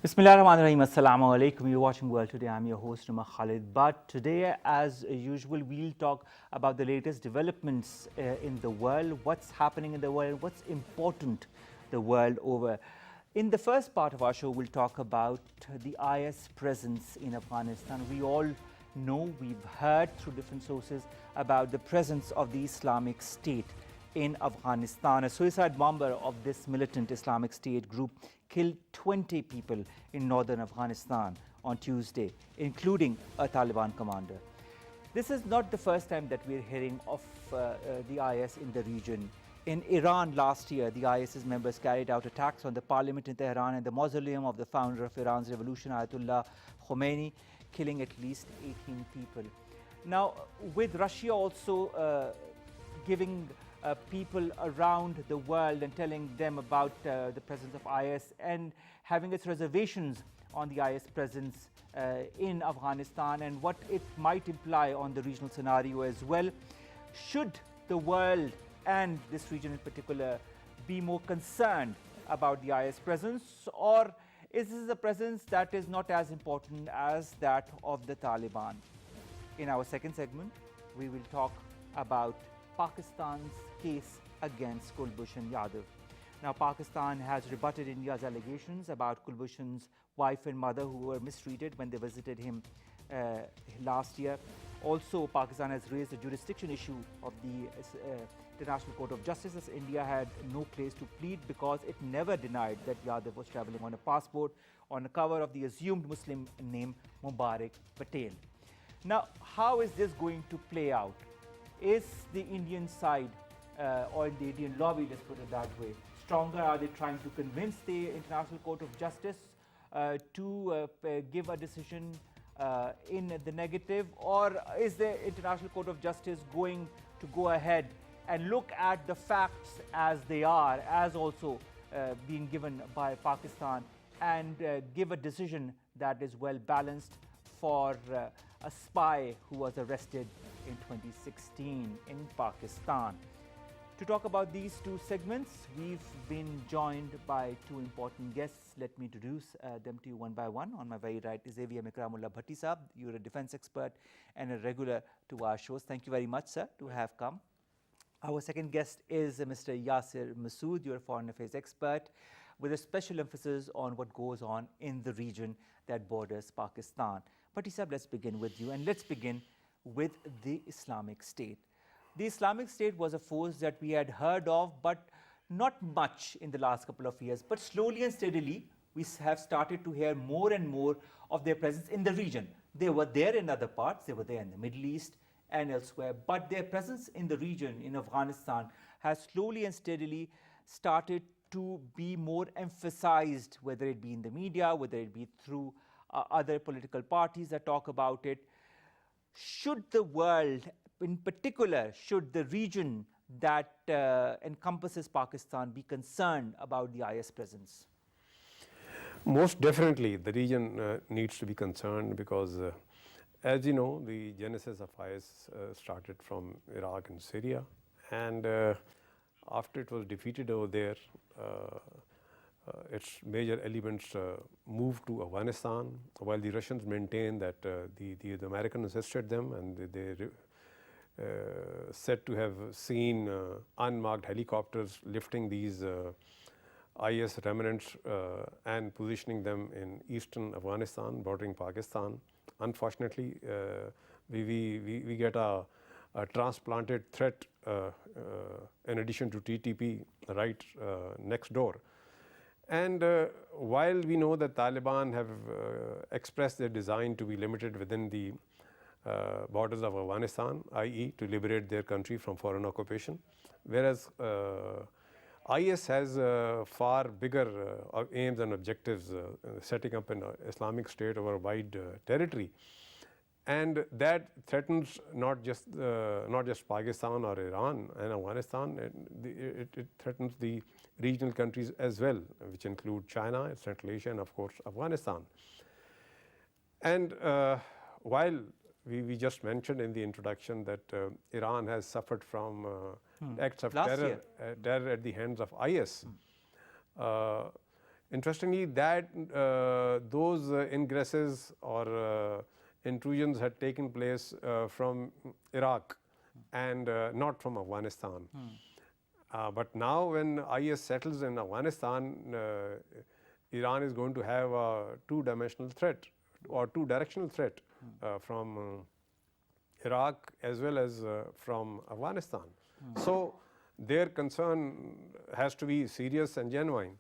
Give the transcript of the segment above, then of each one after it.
Bismillahirrahmanirrahim. Assalamu alaikum. You're watching World Today. I'm your host, Khalid. But today, as usual, we'll talk about the latest developments in the world, what's happening in the world, what's important the world over. In the first part of our show, we'll talk about the IS presence in Afghanistan. We all know, we've heard through different sources about the presence of the Islamic State in Afghanistan. A suicide bomber of this militant Islamic State group killed 20 people in northern Afghanistan on Tuesday, including a Taliban commander. This is not the first time that we're hearing of the IS in the region. In Iran last year, the IS's members carried out attacks on the parliament in Tehran and the mausoleum of the founder of Iran's revolution, Ayatollah Khomeini, killing at least 18 people. Now, with Russia also giving people around the world and telling them about the presence of IS and having its reservations on the IS presence in Afghanistan and what it might imply on the regional scenario as well. Should the world and this region in particular be more concerned about the IS presence, or is this a presence that is not as important as that of the Taliban? In our second segment, we will talk about Pakistan's case against Kulbhushan Yadav. Now, Pakistan has rebutted India's allegations about Kulbhushan's wife and mother who were mistreated when they visited him last year. Also, Pakistan has raised the jurisdiction issue of the International Court of Justice, as India had no place to plead because it never denied that Yadav was traveling on a passport on the cover of the assumed Muslim name Mubarak Patel. Now, how is this going to play out? Is the Indian side or the Indian lobby, let's put it that way, stronger? Are they trying to convince the International Court of Justice to give a decision in the negative? Or is the International Court of Justice going to go ahead and look at the facts as they are, as also being given by Pakistan, and give a decision that is well balanced for a spy who was arrested in 2016 in Pakistan? To talk about these two segments, we've been joined by two important guests. Let me introduce them to you one by one. On my very right is Ikram Bhatti sahab. You're a defense expert and a regular to our shows. Thank you very much, sir, to have come. Our second guest is Mr. Yasir Masood. You're a foreign affairs expert with a special emphasis on what goes on in the region that borders Pakistan. Bhatti sahab, let's begin with you, and let's begin with the Islamic State. The Islamic State was a force that we had heard of, but not much in the last couple of years. But slowly and steadily, we have started to hear more and more of their presence in the region. They were there in other parts, they were there in the Middle East and elsewhere, but their presence in the region, in Afghanistan, has slowly and steadily started to be more emphasized, whether it be in the media, whether it be through other political parties that talk about it. Should the world, in particular, should the region that encompasses Pakistan be concerned about the IS presence? Most definitely, the region needs to be concerned because, as you know, the genesis of IS started from Iraq and Syria, and after it was defeated over there, its major elements moved to Afghanistan, while the Russians maintained that the Americans assisted them, and they said to have seen unmarked helicopters lifting these IS remnants and positioning them in eastern Afghanistan, bordering Pakistan. Unfortunately, we get a transplanted threat in addition to TTP right next door. And while we know that Taliban have expressed their design to be limited within the borders of Afghanistan, i.e. to liberate their country from foreign occupation, whereas IS has far bigger aims and objectives, setting up an Islamic State over a wide territory. And that threatens not just Pakistan or Iran and Afghanistan, it threatens the regional countries as well, which include China, Central Asia, and of course Afghanistan. And while we just mentioned in the introduction that Iran has suffered from acts of terror at the hands of IS, Interestingly, that those ingresses or intrusions had taken place from Iraq and not from Afghanistan. But now when IS settles in Afghanistan, Iran is going to have a two-dimensional threat or two-directional threat from Iraq as well as from Afghanistan. So their concern has to be serious and genuine.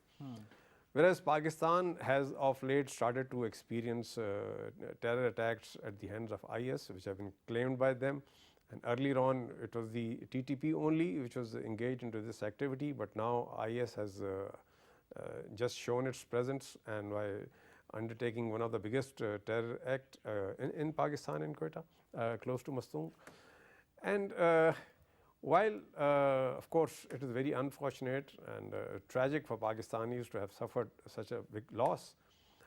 Whereas Pakistan has of late started to experience terror attacks at the hands of IS, which have been claimed by them. And earlier on, it was the TTP only which was engaged into this activity, but now IS has just shown its presence, and by undertaking one of the biggest terror act in Pakistan, in Quetta, close to Masood. And while of course it is very unfortunate and tragic for Pakistanis to have suffered such a big loss,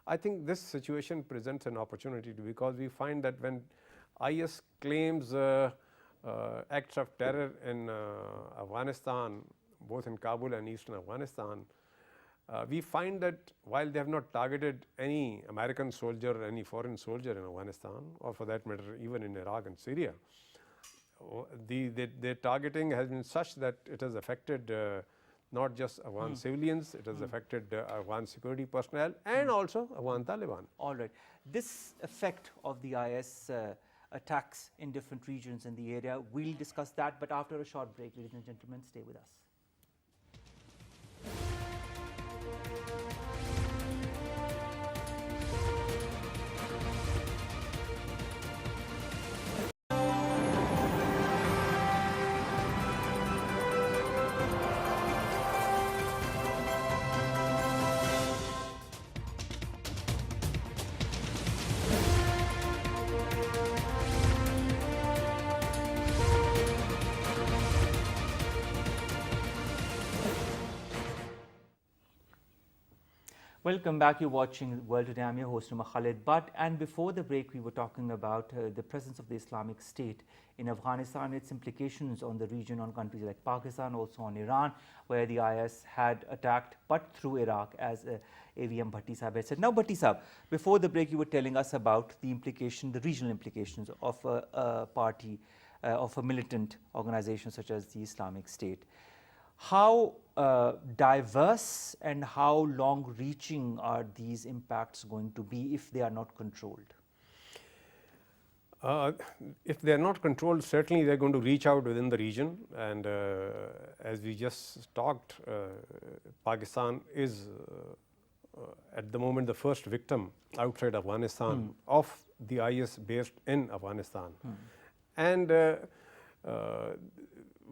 I think this situation presents an opportunity because we find that when IS claims acts of terror in Afghanistan, both in Kabul and eastern Afghanistan, we find that while they have not targeted any American soldier or any foreign soldier in Afghanistan, or for that matter even in Iraq and Syria, their targeting has been such that it has affected not just Afghan civilians, it has affected Afghan security personnel and also Afghan Taliban. All right. This effect of the IS attacks in different regions in the area, we'll discuss that, but after a short break, ladies and gentlemen, stay with us. Welcome back. You're watching World Today. I'm your host, Khalid. And before the break, we were talking about the presence of the Islamic State in Afghanistan, its implications on the region, on countries like Pakistan, also on Iran, where the IS had attacked, but through Iraq, as AVM Bhatti Sahab had said. Now, Bhatti Sahab, before the break, you were telling us about the implication, the regional implications of a party, of a militant organization such as the Islamic State. How diverse and how long-reaching are these impacts going to be if they are not controlled? If they are not controlled, certainly they are going to reach out within the region. And as we just talked, Pakistan is at the moment the first victim outside Afghanistan of the IS based in Afghanistan. And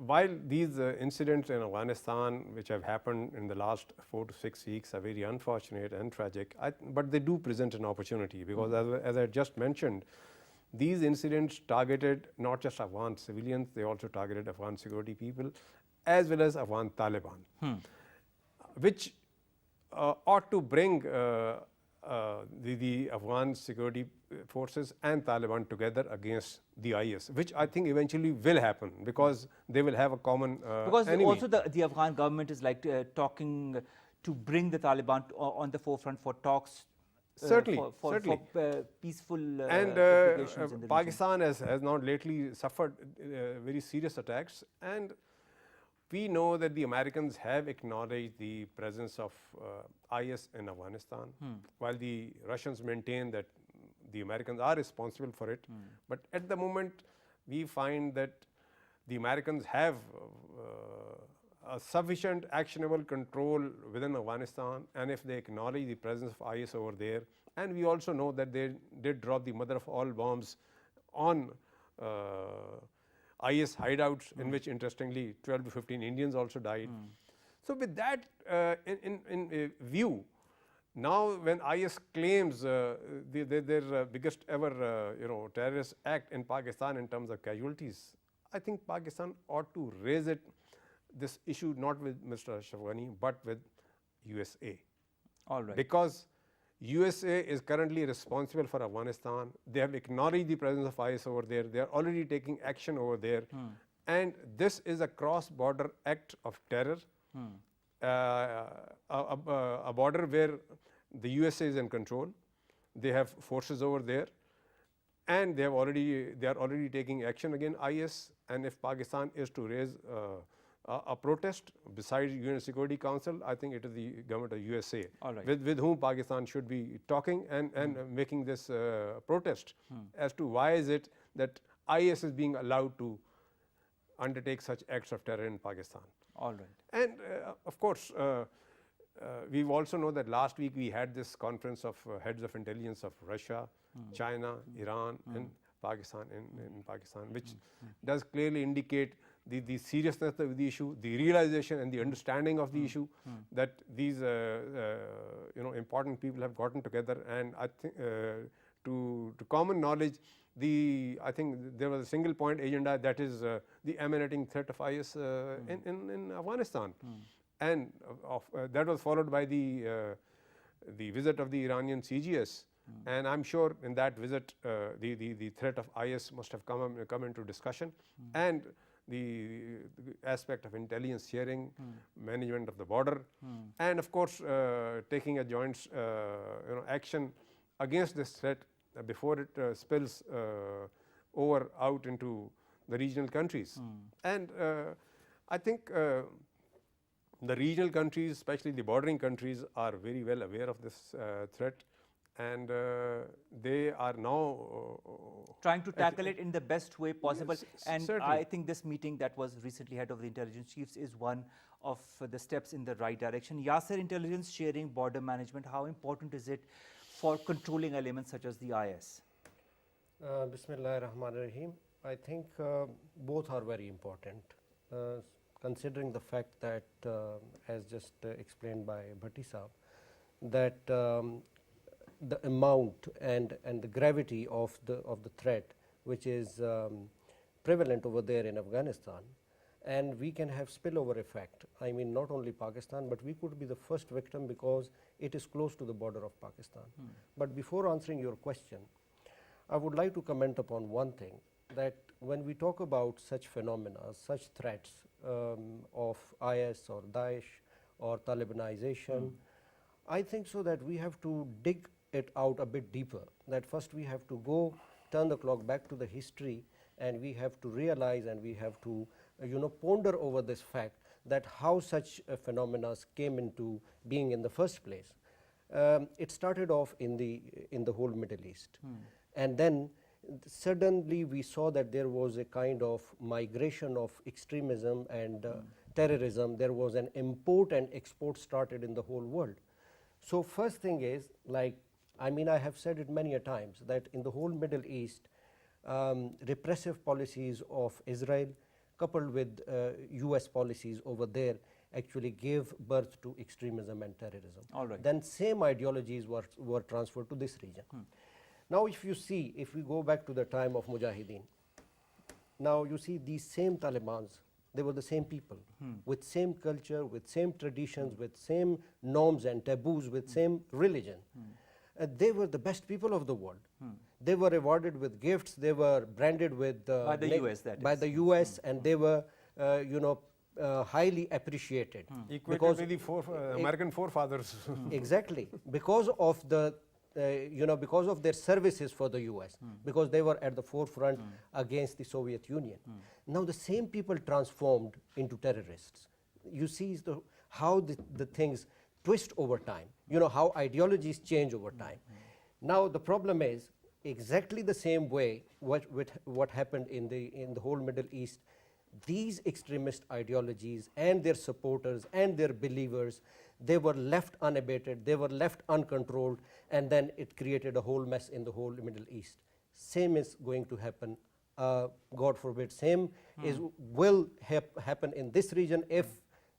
while these incidents in Afghanistan, which have happened in the last 4 to 6 weeks, are very unfortunate and tragic, but they do present an opportunity because, as I just mentioned, these incidents targeted not just Afghan civilians, they also targeted Afghan security people as well as Afghan Taliban, which ought to bring the Afghan security forces and Taliban together against the IS, which I think eventually will happen because they will have a common because enemy. Also the Afghan government is like talking to bring the Taliban on the forefront for talks. Certainly, for peaceful and applications in the Pakistan has not lately suffered very serious attacks, and we know that the Americans have acknowledged the presence of IS in Afghanistan, while the Russians maintain that the Americans are responsible for it. But at the moment, we find that the Americans have a sufficient actionable control within Afghanistan, and if they acknowledge the presence of IS over there, and we also know that they did drop the mother of all bombs on IS hideouts, in which interestingly 12 to 15 Indians also died. So with that in view, now when IS claims their biggest ever terrorist act in Pakistan in terms of casualties, I think Pakistan ought to raise this issue not with Mr. Ashraf Ghani but with USA. All right. Because USA is currently responsible for Afghanistan. They have acknowledged the presence of IS over there. They are already taking action over there. And this is a cross-border act of terror. a border where the USA is in control. They have forces over there, and they are already taking action against IS. And if Pakistan is to raise a protest besides UN Security Council, I think it is the government of USA with whom Pakistan should be talking and making this protest as to why is it that IS is being allowed to undertake such acts of terror in Pakistan. All right. And of course, we also know that last week we had this conference of heads of intelligence of Russia, China, Iran, and Pakistan in Pakistan, which does clearly indicate the seriousness of the issue, the realization and the understanding of the issue that these important people have gotten together. And I think to common knowledge, I think there was a single point agenda, that is the emanating threat of IS in Afghanistan. And that was followed by the visit of the Iranian CGS. And I'm sure in that visit, the threat of IS must have come into discussion, and the aspect of intelligence sharing, management of the border, and of course taking a joint action against this threat before it spills over out into the regional countries. And I think the regional countries, especially the bordering countries, are very well aware of this threat, and they are now trying to tackle it in the best way possible. And certainly. I think this meeting that was recently held of the intelligence chiefs is one of the steps in the right direction. Yasir, intelligence sharing, border management, how important is it for controlling elements such as the IS? Bismillah ar-Rahman ar-Rahim. I think both are very important. Considering the fact that, as just explained by Bhatti Saab, that the amount and the gravity of the threat which is prevalent over there in Afghanistan, and we can have spillover effect. I mean, not only Pakistan, but we could be the first victim because it is close to the border of Pakistan. But before answering your question, I would like to comment upon one thing, that when we talk about such phenomena, such threats of IS or Daesh or Talibanization, I think so that we have to dig it out a bit deeper. That first we have to go turn the clock back to the history, and we have to realize and we have to ponder over this fact that how such phenomena came into being in the first place. It started off in the whole Middle East, and then suddenly we saw that there was a kind of migration of extremism and terrorism. There was an import and export started in the whole world. So first thing is, like, I mean, I have said it many a times, that in the whole Middle East, repressive policies of Israel coupled with US policies over there actually gave birth to extremism and terrorism. All right. Then same ideologies were transferred to this region. Now if you see, if we go back to the time of Mujahideen, now you see these same Talibans, they were the same people with same culture, with same traditions, with same norms and taboos, with same religion. They were the best people of the world. They were rewarded with gifts, they were branded with by the US, that by is. the US, and they were highly appreciated. equated with the American forefathers. Exactly, because of the because of their services for the US, because they were at the forefront against the Soviet Union. Now the same people transformed into terrorists. You see how the things twist over time, how ideologies change over time. Now the problem is exactly the same way what happened in the whole Middle East. These extremist ideologies and their supporters and their believers, they were left unabated, they were left uncontrolled, and then it created a whole mess in the whole Middle East. Same is going to happen, God forbid, same will happen in this region if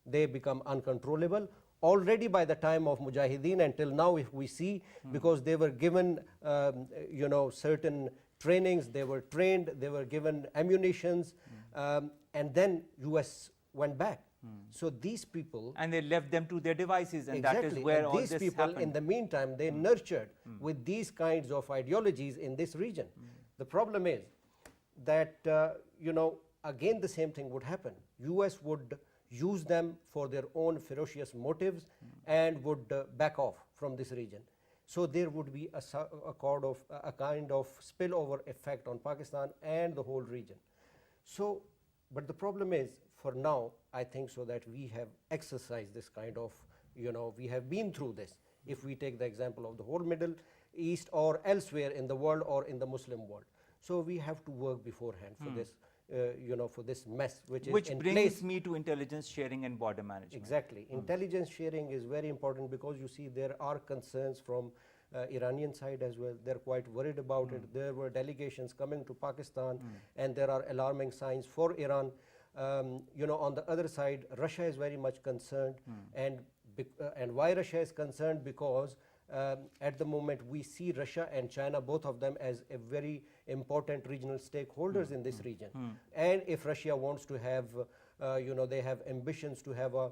they become uncontrollable. Already by the time of Mujahideen until now, if we see, because they were given certain trainings, they were trained, they were given ammunitions, and then US went back. So these people, And they left them to their devices, and exactly, that is where and all these this people happened. in the meantime, they nurtured with these kinds of ideologies in this region. The problem is that again the same thing would happen. US would use them for their own ferocious motives and would back off from this region. So there would be a kind of spillover effect on Pakistan and the whole region. So, but the problem is, for now, I think so that we have exercised this kind of, we have been through this. If we take the example of the whole Middle East or elsewhere in the world or in the Muslim world. So we have to work beforehand for this, for this mess which is in brings place. me to intelligence sharing and border management. Exactly. Intelligence sharing is very important because you see there are concerns from Iranian side as well. They're quite worried about it. There were delegations coming to Pakistan and there are alarming signs for Iran. On the other side, Russia is very much concerned. And why Russia is concerned? Because at the moment we see Russia and China, both of them, as a very important regional stakeholders in this region. And if Russia wants to have, they have ambitions to have a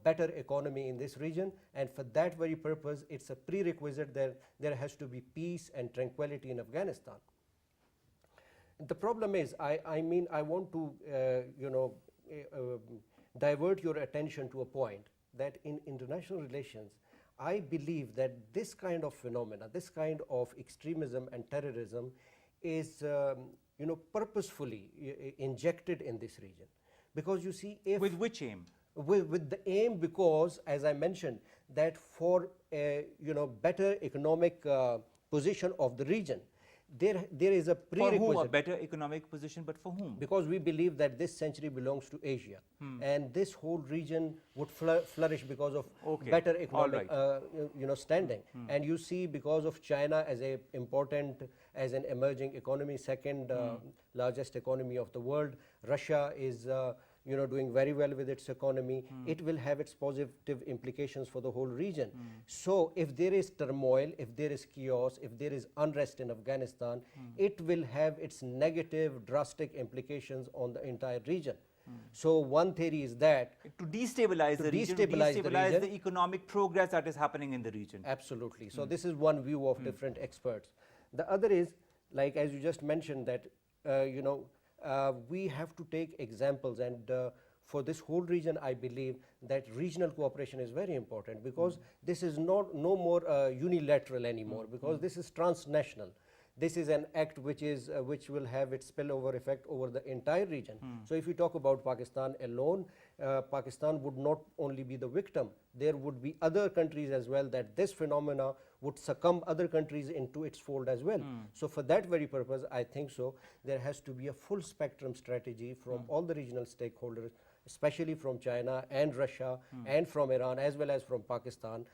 better economy in this region, and for that very purpose, it's a prerequisite that there has to be peace and tranquility in Afghanistan. The problem is, I want to, divert your attention to a point that in international relations, I believe that this kind of phenomena, this kind of extremism and terrorism is, purposefully injected in this region. Because you see, if With which aim? With the aim, because as I mentioned, that for better economic position of the region, there is a prerequisite. For whom a better economic position, but for whom? Because we believe that this century belongs to Asia, and this whole region would flourish because of better economic standing. And you see, because of China as as an emerging economy, second largest economy of the world, Russia is doing very well with its economy. It will have its positive implications for the whole region. So if there is turmoil, if there is chaos, if there is unrest in Afghanistan, it will have its negative, drastic implications on the entire region. So one theory is that to destabilize the region, destabilize the economic progress that is happening in the region. Absolutely. So this is one view of different experts. The other is, like as you just mentioned, that we have to take examples, and for this whole region, I believe that regional cooperation is very important, because this is no more unilateral anymore, because this is transnational. This is an act which will have its spillover effect over the entire region. So if you talk about Pakistan alone, Pakistan would not only be the victim, there would be other countries as well, that this phenomena would succumb other countries into its fold as well. So for that very purpose, I think so, there has to be a full spectrum strategy from all the regional stakeholders, especially from China and Russia and from Iran as well as from Pakistan.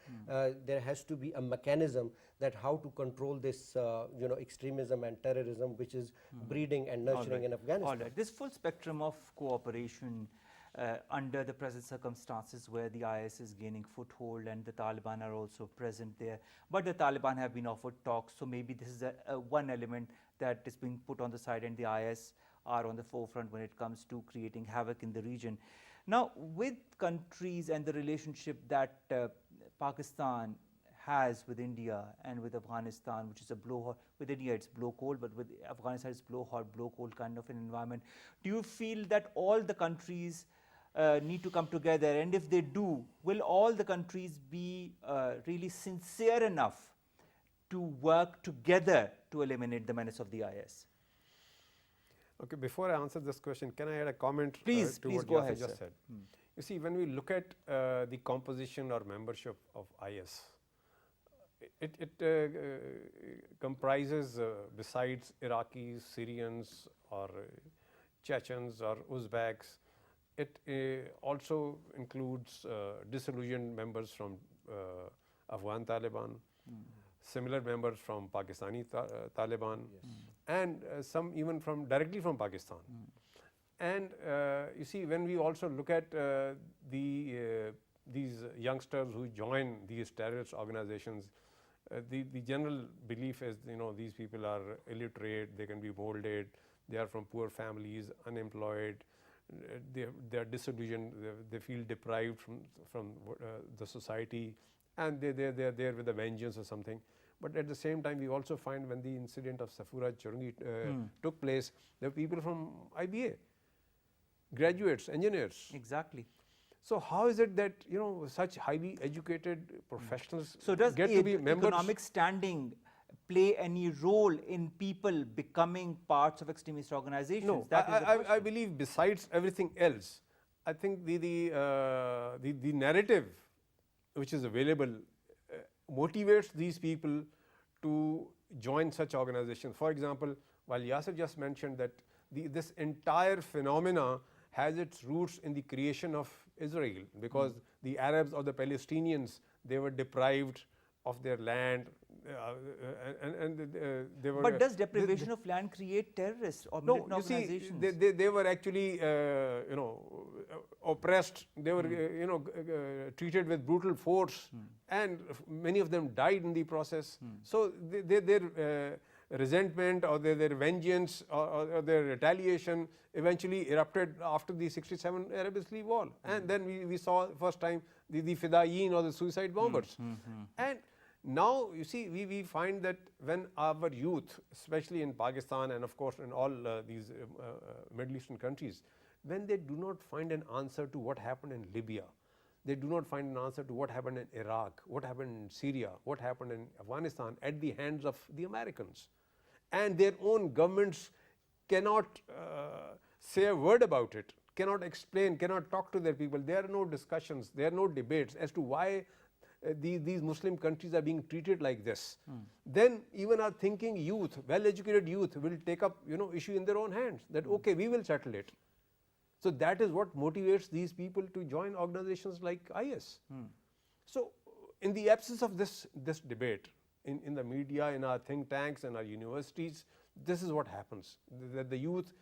There has to be a mechanism that how to control this extremism and terrorism which is breeding and nurturing in Afghanistan. All right. This full spectrum of cooperation under the present circumstances where the IS is gaining foothold and the Taliban are also present there, but the Taliban have been offered talks, so maybe this is one element that is being put on the side, and the IS are on the forefront when it comes to creating havoc in the region. Now, with countries and the relationship that Pakistan has with India and with Afghanistan, which is a blow-hot, with India it's blow-cold, but with Afghanistan it's blow-hot, blow-cold kind of an environment. Do you feel that all the countries need to come together, and if they do, will all the countries be really sincere enough to work together to eliminate the menace of the IS? Okay, before I answer this question, can I add a comment please, to what go Yasir ahead, just sir. said? You see, when we look at the composition or membership of IS, it comprises, besides Iraqis, Syrians, or Chechens or Uzbeks, it also includes disillusioned members from Afghan Taliban, similar members from Pakistani Taliban, and some even directly from Pakistan. And you see, when we also look at these youngsters who join these terrorist organizations, the general belief is, these people are illiterate, they can be molded, they are from poor families, unemployed, they are disillusioned, they feel deprived from the society, and they're there with a vengeance or something. But at the same time, we also find when the incident of Safura Churungi took place, there were people from IBA. graduates, engineers. Exactly. So how is it that such highly educated professionals So does get to be members? economic standing play any role in people becoming parts of extremist organizations? No, That is the question. I believe besides everything else, I think the narrative which is available motivates these people to join such organizations. For example, while Yasir just mentioned that this entire phenomena has its roots in the creation of Israel, because the Arabs or the Palestinians, they were deprived of their land, and they were. But does deprivation of land create terrorists or militant organizations? No, you see, they were actually oppressed. They were treated with brutal force, and many of them died in the process. So their resentment or their vengeance or their retaliation eventually erupted after the 67 Arab-Israeli war. And then we saw first time the Fidayeen or the suicide bombers. And now you see, we find that when our youth, especially in Pakistan and of course in all these Middle Eastern countries, when they do not find an answer to what happened in Libya, they do not find an answer to what happened in Iraq, what happened in Syria, what happened in Afghanistan at the hands of the Americans, and their own governments cannot say a word about it, cannot explain, cannot talk to their people. There are no discussions, there are no debates as to why these Muslim countries are being treated like this. Then even our thinking youth, well-educated youth, will take up issue in their own hands, that okay, we will settle it. So that is what motivates these people to join organizations like IS. So in the absence of this debate in the media, in our think tanks and our universities, this is what happens, that the youth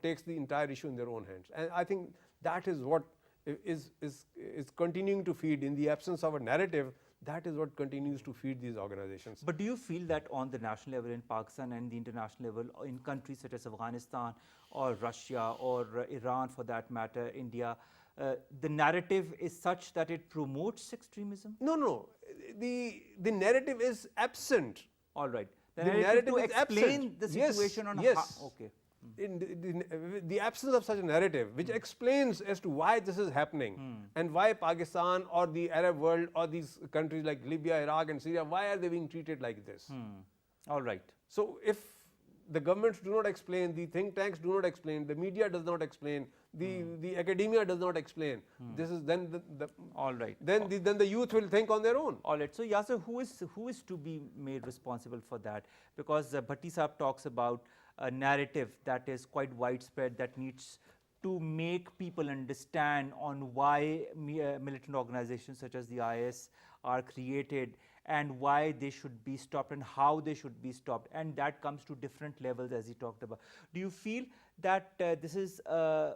takes the entire issue in their own hands. And I think that is what is continuing to feed, in the absence of a narrative, that is what continues to feed these organizations. But do you feel that on the national level in Pakistan and the international level in countries such as Afghanistan or Russia or Iran for that matter, India, the narrative is such that it promotes extremism? No. The narrative is absent. All right. The narrative to is explain absent. the situation on yes. how. Okay. In the absence of such a narrative which explains as to why this is happening and why Pakistan or the Arab world or these countries like Libya, Iraq and Syria, why are they being treated like this? All right. So if the governments do not explain, the think tanks do not explain, the media does not explain, the academia does not explain, this is then all right. Then the youth will think on their own. All right. So Yasir, who is to be made responsible for that? Because Bhatti Sahab talks about a narrative that is quite widespread, that needs to make people understand on why militant organizations such as the IS are created and why they should be stopped and how they should be stopped, and that comes to different levels as he talked about. Do you feel that this is a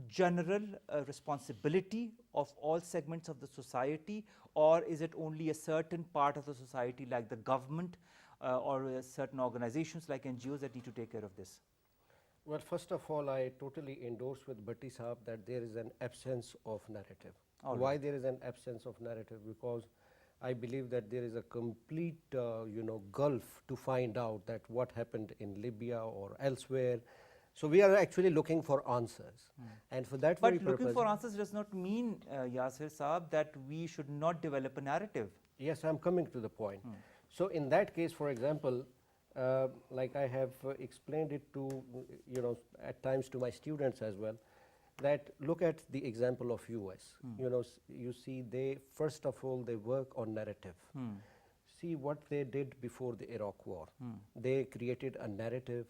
general responsibility of all segments of the society, or is it only a certain part of the society like the government or certain organizations like NGOs that need to take care of this? Well, first of all, I totally endorse with Bhatti Sahab that there is an absence of narrative. Why there is an absence of narrative? Because I believe that there is a complete gulf to find out that what happened in Libya or elsewhere. So we are actually looking for answers, and for that very purpose. But looking for answers does not mean, Yasir Saab, that we should not develop a narrative. Yes, I'm coming to the point. So in that case, for example, like I have explained it to at times to my students as well, that look at the example of US. You see, they first of all they work on narrative. See what they did before the Iraq war. They created a narrative.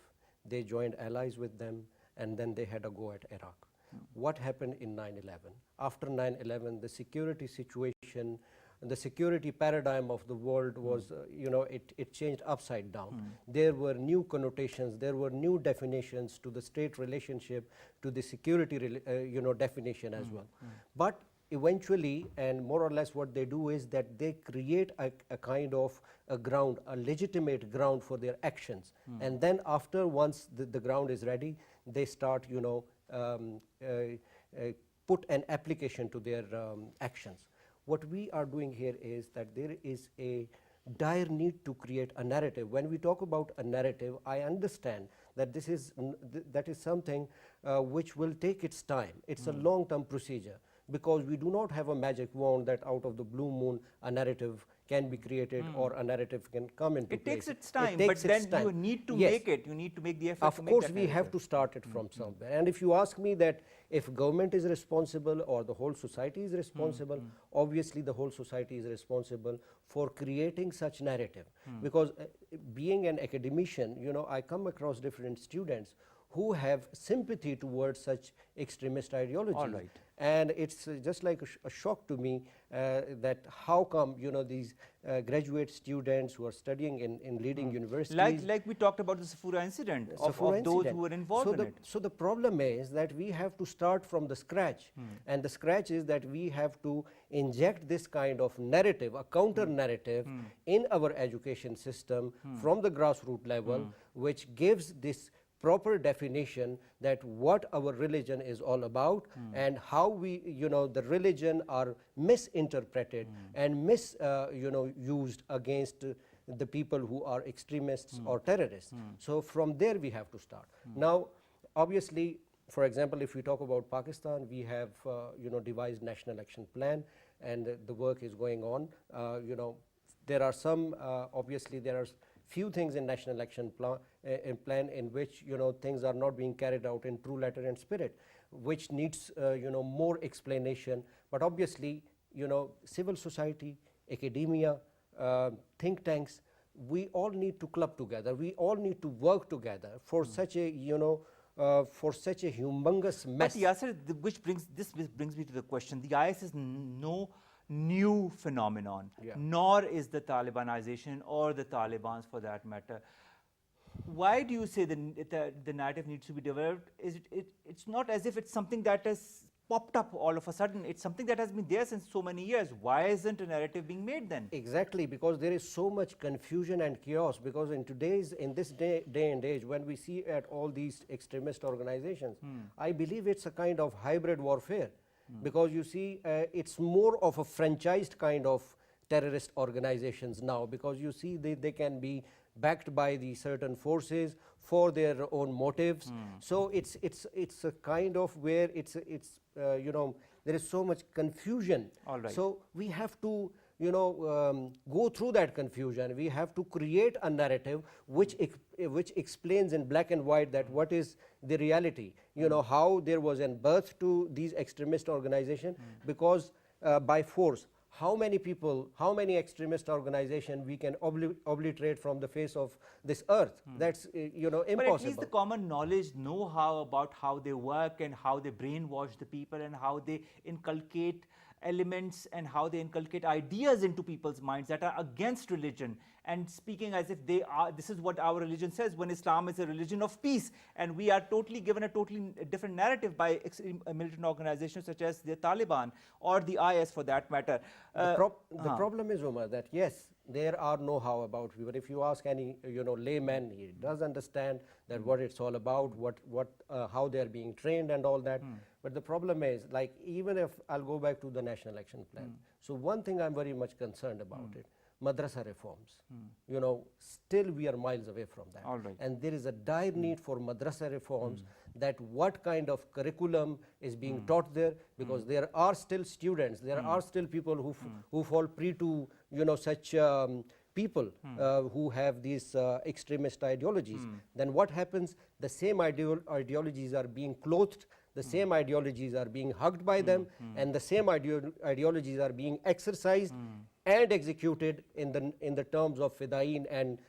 They joined allies with them, and then they had a go at Iraq. What happened in 9/11? After 9/11, the security situation, the security paradigm of the world was, it changed upside down. There were new connotations, there were new definitions to the state relationship, to the security, definition as well. But eventually, and more or less what they do is that they create a kind of a ground, a legitimate ground for their actions. And then after, once the ground is ready, they start, put an application to their actions. What we are doing here is that there is a dire need to create a narrative. When we talk about a narrative, I understand that this is that is something which will take its time. It's a long-term procedure, because we do not have a magic wand that out of the blue moon a narrative can be created or a narrative can come into It place. takes its time, It but takes then its time. you need to Yes. make it. You need to make the effort Of to make course, that we have narrative. to start it from somewhere. And if you ask me that if government is responsible or the whole society is responsible, obviously the whole society is responsible for creating such narrative. Because being an academician, you know, I come across different students who have sympathy towards such extremist ideologies. All right. And it's just like a shock to me that how come, you know, these graduate students who are studying in leading universities. Like we talked about the Safura incident of Safura those incident. who were involved so in the, it. So the problem is that we have to start from the scratch. And the scratch is that we have to inject this kind of narrative, a counter narrative in our education system from the grassroots level, which gives this proper definition that what our religion is all about and how we, you know, the religion are misinterpreted and used against the people who are extremists or terrorists. So from there we have to start. Now, obviously, for example, if we talk about Pakistan, we have devised national action plan, and the work is going on. There are some obviously there are few things in national action plan in which things are not being carried out in true letter and spirit, which needs more explanation. But obviously, civil society, academia, think tanks, we all need to club together. We all need to work together for such a for such a humongous mess. But Yasir, this brings me to the question: the IS is no new phenomenon, nor is the Talibanization or the Talibans for that matter. Why do you say the narrative needs to be developed? It's not as if it's something that has popped up all of a sudden. It's something that has been there since so many years. Why isn't a narrative being made then? Exactly, because there is so much confusion and chaos. Because in this day and age, when we see at all these extremist organizations, I believe it's a kind of hybrid warfare. Because you see, it's more of a franchised kind of terrorist organizations now, because you see they can be backed by the certain forces for their own motives. So it's a kind of where there is so much confusion. All right. So we have to go through that confusion. We have to create a narrative which explains in black and white that what is the reality, how there was a birth to these extremist organizations, because by force, how many people, how many extremist organizations we can obliterate from the face of this earth? That's impossible. But at least the common knowledge, know-how about how they work and how they brainwash the people and how they inculcate elements and how they inculcate ideas into people's minds that are against religion, and speaking as if they are, this is what our religion says, when Islam is a religion of peace, and we are totally given a totally different narrative by militant organizations such as the Taliban or the IS for that matter. The problem is, Omer, that yes, there are know-how about it, but if you ask any layman, he does understand that what it's all about, how they are being trained and all that. But the problem is, like, even if I'll go back to the National Action Plan, so one thing I'm very much concerned about it, madrasa reforms. Still we are miles away from that. All right. And there is a dire need for madrasa reforms, that what kind of curriculum is being taught there, because there are still students, there are still people who fall prey to such people who have these extremist ideologies. Then what happens? The same ideologies are being clothed, the same ideologies are being hugged by them, and the same ideologies are being exercised and executed in the terms of Fidain and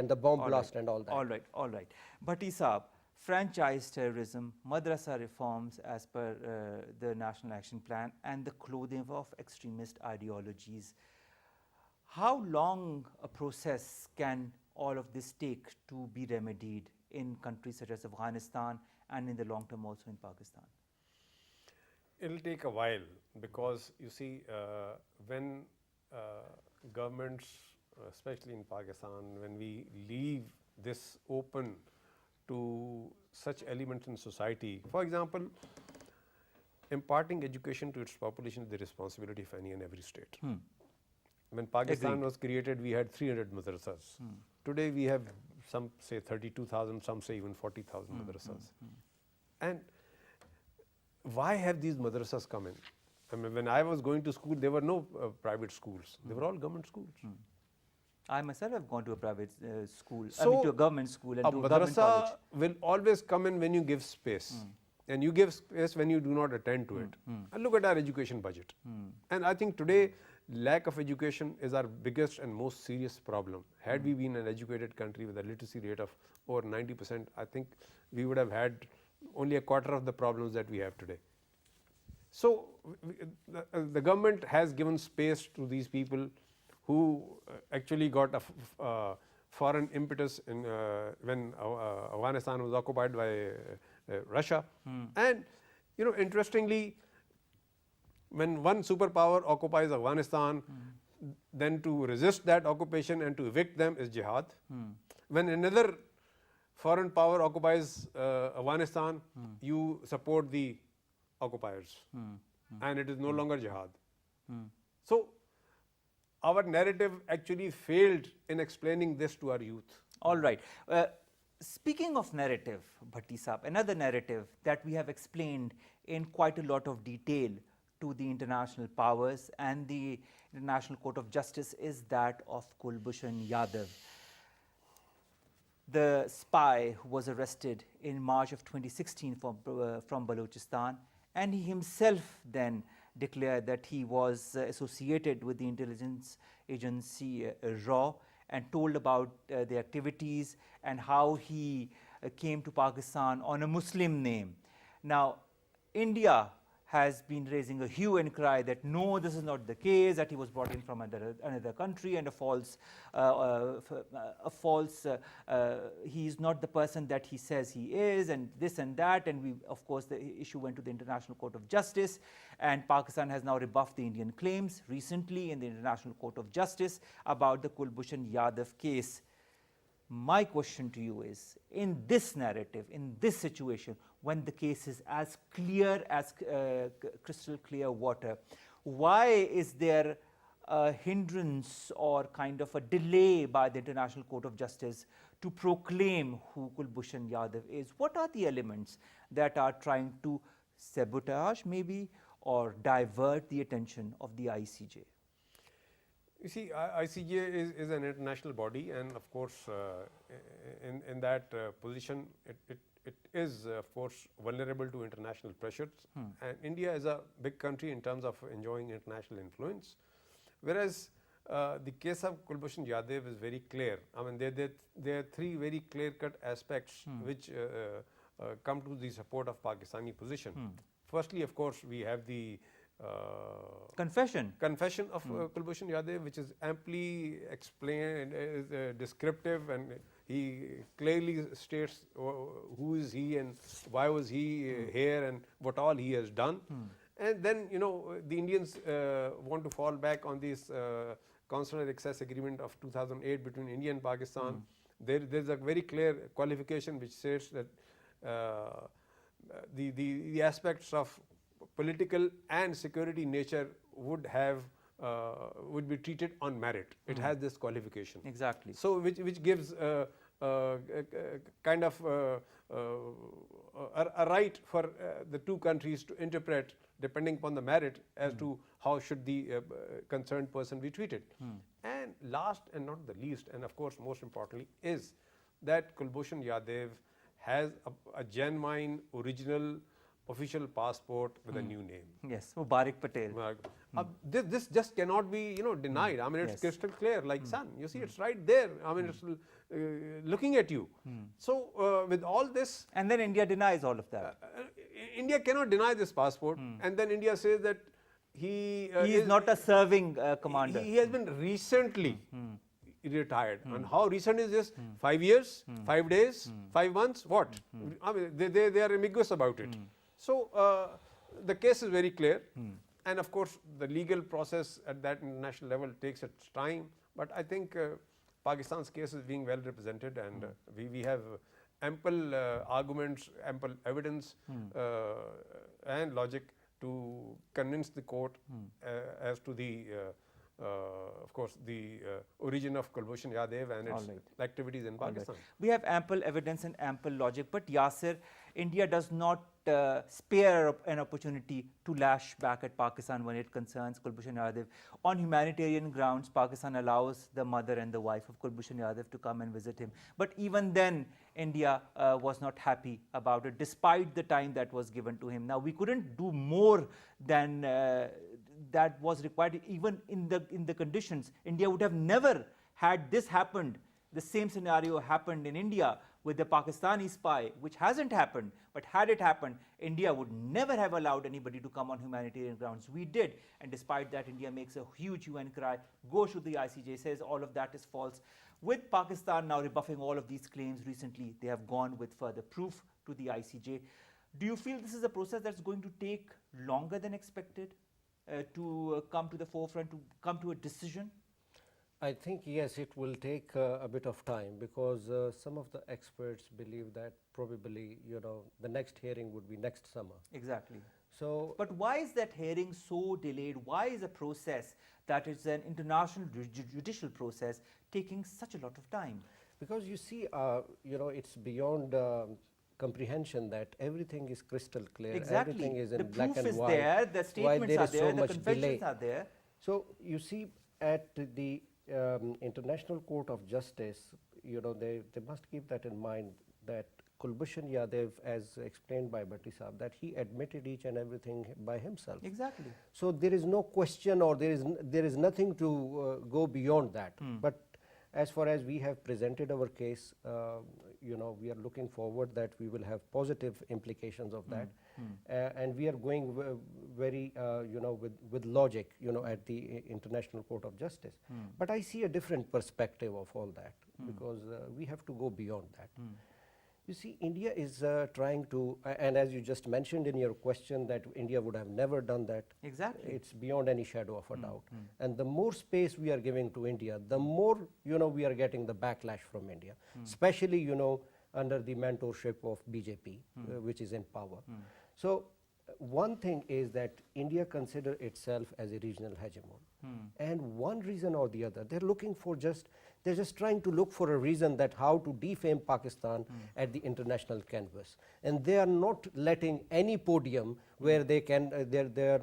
the bomb blast and all that. All right. Bhatti Saab, franchise terrorism, madrasa reforms as per the National Action Plan, and the clothing of extremist ideologies. How long a process can all of this take to be remedied in countries such as Afghanistan and in the long term also in Pakistan? It'll take a while, because you see, when governments, especially in Pakistan, when we leave this open to such elements in society, for example, imparting education to its population is the responsibility of any and every state. When Pakistan Agreed. was created, we had 300 madrasas. Today we have some say 32,000, some say even 40,000 madrasas. And why have these madrasas come in? I mean, when I was going to school, there were no private schools. They were all government schools. I myself have gone to a private school, I So, mean to a government school and a to a government college. madrasa will always come in when you give space. And you give space when you do not attend to it. And look at our education budget. And I think today, lack of education is our biggest and most serious problem. Had we been an educated country with a literacy rate of over 90%, I think we would have had only a quarter of the problems that we have today. So, the government has given space to these people who actually got a foreign impetus in, when Afghanistan was occupied by Russia. And you know, interestingly, when one superpower occupies Afghanistan, then to resist that occupation and to evict them is jihad. When another foreign power occupies Afghanistan, you support the occupiers, and it is no longer jihad. So, our narrative actually failed in explaining this to our youth. All right. Speaking of narrative, Bhatti Saab, another narrative that we have explained in quite a lot of detail to the international powers and the International Court of Justice is that of Kulbhushan Yadav. The spy who was arrested in March of 2016 from Balochistan, and he himself then declared that he was associated with the intelligence agency RAW and told about the activities and how he came to Pakistan on a Muslim name. Now, India has been raising a hue and cry that no, this is not the case, that he was brought in from another country and he is not the person that he says he is, and this and that. And we, of course, the issue went to the International Court of Justice, and Pakistan has now rebuffed the Indian claims recently in the International Court of Justice about the Kulbhushan Yadav case. My question to you is, in this narrative, in this situation, when the case is as clear as crystal clear water, why is there a hindrance or kind of a delay by the International Court of Justice to proclaim who Kulbhushan Yadav is? What are the elements that are trying to sabotage maybe or divert the attention of the ICJ? You see, ICJ is an international body, and of course, in that position, it is of course vulnerable to international pressures. And India is a big country in terms of enjoying international influence, whereas the case of Kulbhushan Yadav is very clear. I mean, there are three very clear-cut aspects which come to the support of Pakistani position. Firstly, of course, we have the confession of Kulbhushan Yadav, which is amply explained, descriptive, and he clearly states who is he and why was he here and what all he has done. And then, you know, the Indians want to fall back on this consular access agreement of 2008 between India and Pakistan. There's a very clear qualification which says that the aspects of political and security nature would be treated on merit. It has this qualification. Exactly. So which gives kind of a right for the two countries to interpret depending upon the merit as to how should the concerned person be treated. And last and not the least, and of course most importantly, is that Kulbhushan Yadav has a genuine original official passport with a new name. Yes, Mubarak Patel. This just cannot be, you know, denied. I mean, it's crystal clear, like sun. You see, it's right there. I mean, it's looking at you. So, with all this, and then India denies all of that. India cannot deny this passport, and then India says that he is not a serving commander. He has been recently retired. And how recent is this? 5 years, 5 days, 5 months? What? I mean, they are ambiguous about it. So, the case is very clear, and of course, the legal process at that international level takes its time. But I think Pakistan's case is being well represented, and we have ample arguments, ample evidence, and logic to convince the court as to the of course, the origin of Kulbhushan Yadav and its activities in Pakistan. We have ample evidence and ample logic, but Yasir, India does not spare an opportunity to lash back at Pakistan when it concerns Kulbhushan Yadav. On humanitarian grounds, Pakistan allows the mother and the wife of Kulbhushan Yadav to come and visit him. But even then, India was not happy about it, despite the time that was given to him. Now, we couldn't do more than that was required. Even in the conditions, India would have never had this happened. The same scenario happened in India with the Pakistani spy, which hasn't happened. But had it happened, India would never have allowed anybody to come on humanitarian grounds. We did. And despite that, India makes a huge UN cry, goes to the ICJ, says all of that is false. With Pakistan now rebuffing all of these claims recently, they have gone with further proof to the ICJ. Do you feel this is a process that's going to take longer than expected to come to the forefront, to come to a decision? I think yes, it will take a bit of time, because some of the experts believe that probably the next hearing would be next summer. Exactly. So, but why is that hearing so delayed? Why is a process that is an international judicial process taking such a lot of time? Because you see, it's beyond comprehension that everything is crystal clear. Exactly. Everything is in the black proof and is white. there, the statements are there, the confessions are there. So you see, at the International Court of Justice, they must keep that in mind, that Kulbhushan Yadav, as explained by Bhatti Sahab, that he admitted each and everything by himself. Exactly. So there is no question, or there is nothing to go beyond that. But as far as we have presented our case, we are looking forward that we will have positive implications of that, and we are going very with logic at the International Court of Justice. But I see a different perspective of all that, because we have to go beyond that. You see, India is trying to, and as you just mentioned in your question, that India would have never done that. Exactly. It's beyond any shadow of a doubt. And the more space we are giving to India, the more we are getting the backlash from India, especially under the mentorship of BJP, which is in power. So one thing is that India consider itself as a regional hegemon, and one reason or the other, they're just trying to look for a reason that how to defame Pakistan at the international canvas, and they are not letting any podium where they can they're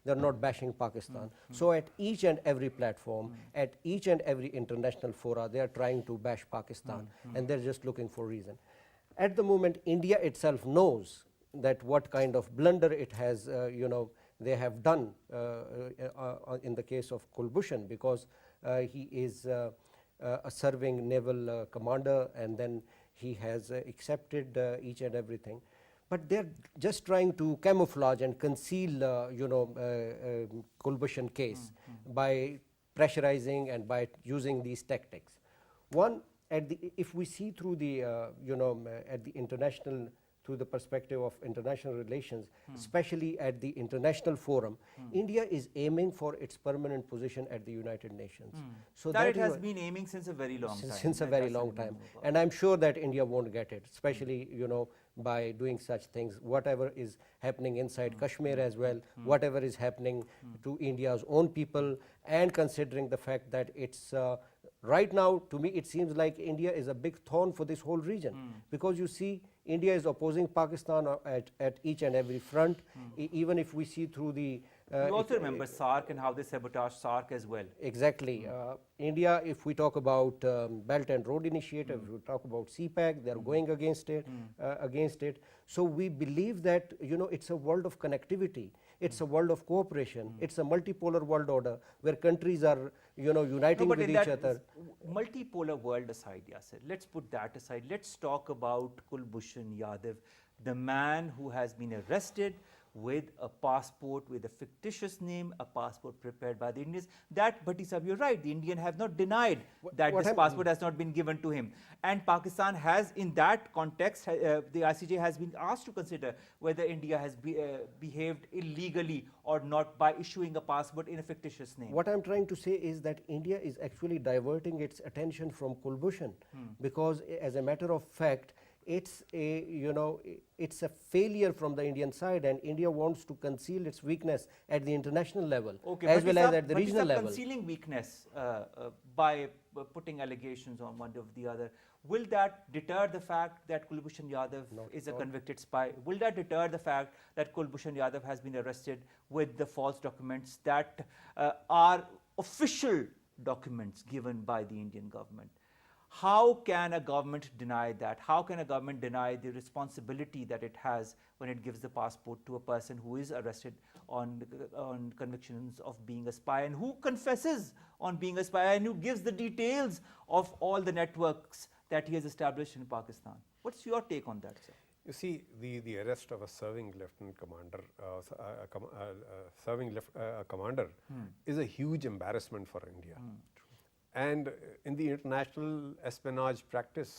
not bashing Pakistan. So at each and every platform, at each and every international fora, they are trying to bash Pakistan, and they're just looking for reason. At the moment, India itself knows that what kind of blunder it has, they have done in the case of Kulbhushan, because he is a serving naval commander, and then he has accepted each and everything. But they're just trying to camouflage and conceal, Kulbhushan case by pressurizing and by using these tactics. One, if we see through the, at the international, through the perspective of international relations, especially at the international forum, India is aiming for its permanent position at the United Nations. So that it has been aiming since a very long time. Since a very long time. And I'm sure that India won't get it, especially, by doing such things. Whatever is happening inside Kashmir as well, whatever is happening to India's own people, and considering the fact that it's right now, to me, it seems like India is a big thorn for this whole region, because you see, India is opposing Pakistan at each and every front, even if we see through the... you also remember SARC and how they sabotaged SARC as well. Exactly. India, if we talk about Belt and Road Initiative, if we talk about CPAC, they are going against it. So we believe that, it's a world of connectivity. It's a world of cooperation. It's a multipolar world order where countries are, uniting with each other. Multipolar world aside, Yasir, let's put that aside. Let's talk about Kulbhushan Yadav, the man who has been arrested with a passport with a fictitious name, a passport prepared by the Indians. That, Bhatti Sahab, you're right, the Indian have not denied that this passport has not been given to him. And Pakistan has, in that context, the ICJ has been asked to consider whether India has behaved illegally or not by issuing a passport in a fictitious name. What I'm trying to say is that India is actually diverting its attention from Kulbhushan, because as a matter of fact, it's a, you know, it's a failure from the Indian side, and India wants to conceal its weakness at the international level, as well as at the regional level. Concealing weakness by putting allegations on one of the other, will that deter the fact that Kulbhushan Yadav is a convicted spy? Will that deter the fact that Kulbhushan Yadav has been arrested with the false documents that are official documents given by the Indian government? How can a government deny that? How can a government deny the responsibility that it has when it gives the passport to a person who is arrested on convictions of being a spy, and who confesses on being a spy, and who gives the details of all the networks that he has established in Pakistan? What's your take on that, sir? You see, the arrest of a serving lieutenant commander, commander is a huge embarrassment for India. And in the international espionage practice,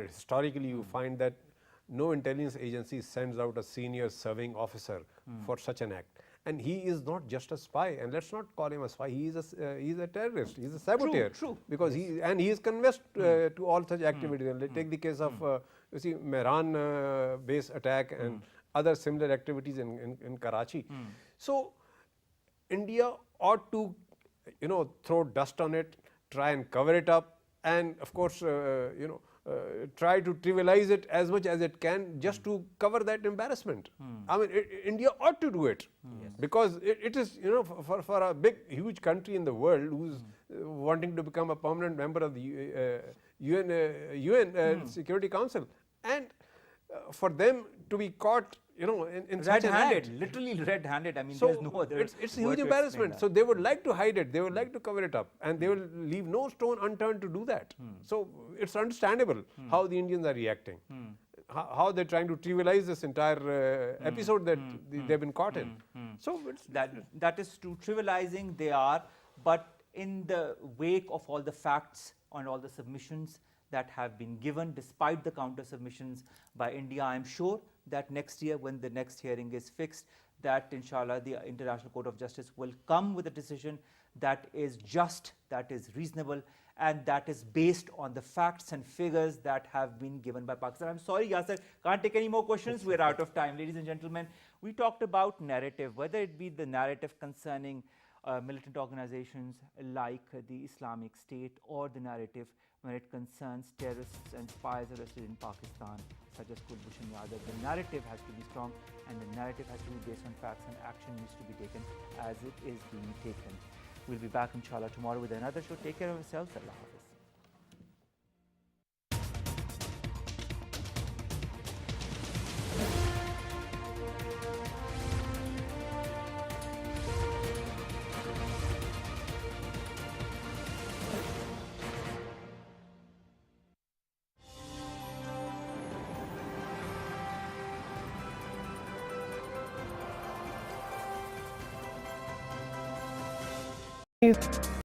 historically you find that no intelligence agency sends out a senior serving officer for such an act. And he is not just a spy, and let's not call him a spy. He is a terrorist. He is a saboteur. True. Because he is confessed to all such activities. And let's take the case of you see Mehran base attack and other similar activities in Karachi. So India ought to, you know, throw dust on it, try and cover it up, and of course, try to trivialize it as much as it can, just to cover that embarrassment. I mean, India ought to do it, because it is, you know, for a big, huge country in the world who's wanting to become a permanent member of the UN Security Council, and for them to be caught, you know, in such an act. Literally red-handed. I mean, So there's no other. it's a huge embarrassment. So they would like to hide it. They would like to cover it up, and they will leave no stone unturned to do that. So it's understandable how the Indians are reacting, how they're trying to trivialize this entire episode that they've been caught in. So it's that is true. Trivializing they are, but in the wake of all the facts and all the submissions that have been given, despite the counter submissions by India, I'm sure that next year, when the next hearing is fixed, that inshallah the International Court of Justice will come with a decision that is just, that is reasonable, and that is based on the facts and figures that have been given by Pakistan. I'm sorry, Yasir, can't take any more questions. We're out of time. Ladies and gentlemen, we talked about narrative, whether it be the narrative concerning militant organizations like the Islamic State, or the narrative when it concerns terrorists and spies arrested in Pakistan, such as Kulbhushan Yadav. The narrative has to be strong, and the narrative has to be based on facts, and action needs to be taken as it is being taken. We'll be back inshallah tomorrow with another show. Take care of yourselves. Allah Hafiz.